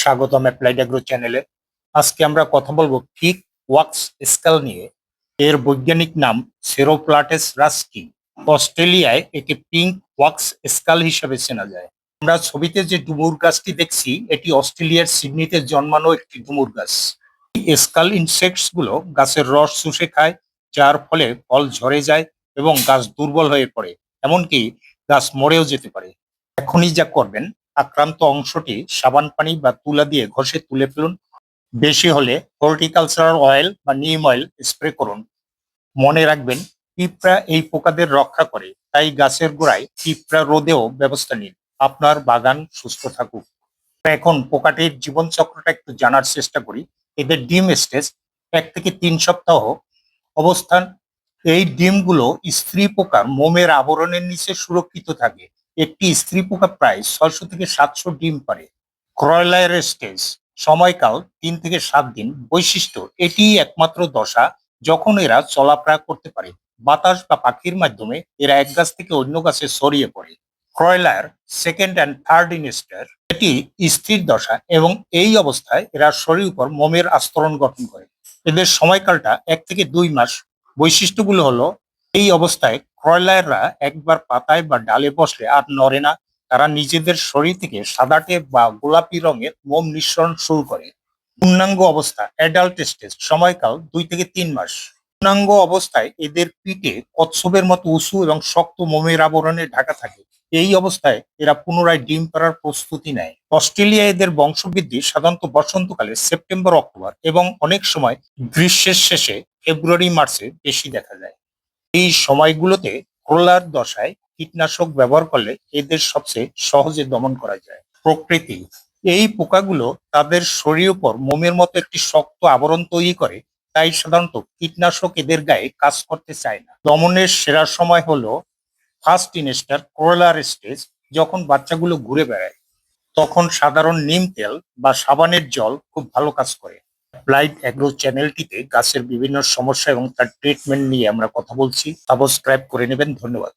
স্বাগতম applied agro চ্যানেলে। আজকে আমরা কথা বলবো পিক ওয়াক্স স্কেল নিয়ে। এর বৈজ্ঞানিক নাম সেরোপ্লাটেস রাস্কি। অস্ট্রেলিয়ায় একে পিঙ্ক ওয়াক্স স্কেল হিসেবে চেনা যায়। আমরা ছবিতে যে ডুমুর গাছটি দেখছি এটি অস্ট্রেলিয়ার সিডনিতে জন্মানো একটি ডুমুর গাছ। এই স্কেল ইনসেক্টস গুলো গাছের রস চুষে খায়, যার ফলে ফল ঝরে যায় এবং গাছ দুর্বল হয়ে পড়ে, এমনকি গাছ মরেও যেতে পারে। এখনই যা করবেন, আক্রান্ত অংশটি সাবান পানি বা তুলা দিয়ে ঘষে তুলে ফেলুন। বেশি হলে হর্টিকালচারাল অয়েল বা নিম অয়েল স্প্রে করুন। মনে রাখবেন, পিঁপড়া এই পোকাদের রক্ষা করে, তাই গাছের গোড়ায় পিঁপড়া রোধেও ব্যবস্থা নিন। আপনার বাগান সুস্থ থাকুক। এখন পোকাটির জীবন চক্রটা একটু জানার চেষ্টা করি। এদের ডিম স্টেজ 1 থেকে 3 সপ্তাহ অবস্থান। এই ডিমগুলো স্ত্রী পোকার মোমের আবরণের নিচে সুরক্ষিত থাকে। একটি স্ত্রী পোকা প্রায় 600 থেকে 700 ডিম পারে। ক্রয়লার স্টেজ সময়কাল 3 থেকে 7 দিন। বৈশিষ্ট্য: এটি একমাত্র দশা যখন এরা চলাফেরা করতে পারে। বাতাস বা পাখির মাধ্যমে এরা এক গাছ থেকে অন্য গাছে ছড়িয়ে পড়ে। ক্রয়লার সেকেন্ড অ্যান্ড থার্ড ইনস্টার, এটি স্থির দশা এবং এই অবস্থায় এরা শরীর উপর মোমের আস্তরণ গঠন করে। এদের সময়কালটা 1 থেকে 2 মাস। বৈশিষ্ট্যগুলো হলো, এই অবস্থায় ক্রয়লাররা একবার পাতায় বা ডালে বসলে আর নড়ে না। তারা নিজেদের শরীর থেকে সাদাটে বা গোলাপি রঙের মোম নিঃসরণ শুরু করে। পূর্ণাঙ্গ অবস্থা অ্যাডাল্ট স্টেজ সময়কাল 2 থেকে 3 মাস। পূর্ণাঙ্গ অবস্থায় এদের পিঠে কচ্ছপের মতো উঁচু এবং শক্ত মোমের আবরণে ঢাকা থাকে। এই অবস্থায় এরা পুনরায় ডিম পাড়ার প্রস্তুতি নেয়। অস্ট্রেলিয়ায় এদের বংশবৃদ্ধি সাধারণত বসন্তকালে সেপ্টেম্বর অক্টোবর এবং অনেক সময় গ্রীষ্মের শেষে ফেব্রুয়ারি মার্চে বেশি দেখা যায়। এই সময়গুলোতে ক্রলার দশায় কীটনাশক ব্যবহার করলে এদের সবচেয়ে সহজে দমন করা যায়। প্রকৃতি: এই পোকাগুলো তাদের শরীরের উপর মোমের মতো একটি শক্ত আবরণ তৈরি করে, তাই সাধারণত কীটনাশক এদের গায়ে কাজ করতে চায় না। দমনের সেরা সময় হলো ফার্স্ট ইনস্টার ক্রলার স্টেজ, যখন বাচ্চাগুলো ঘুরে বেড়ায়। তখন সাধারণ নিম তেল বা সাবানের জল খুব ভালো কাজ করে। অ্যাপ্লাইড অ্যাগ্রো চ্যানেলটিতে গাছের বিভিন্ন সমস্যা এবং তার ট্রিটমেন্ট নিয়ে আমরা কথা বলছি। সাবস্ক্রাইব করে নেবেন। ধন্যবাদ।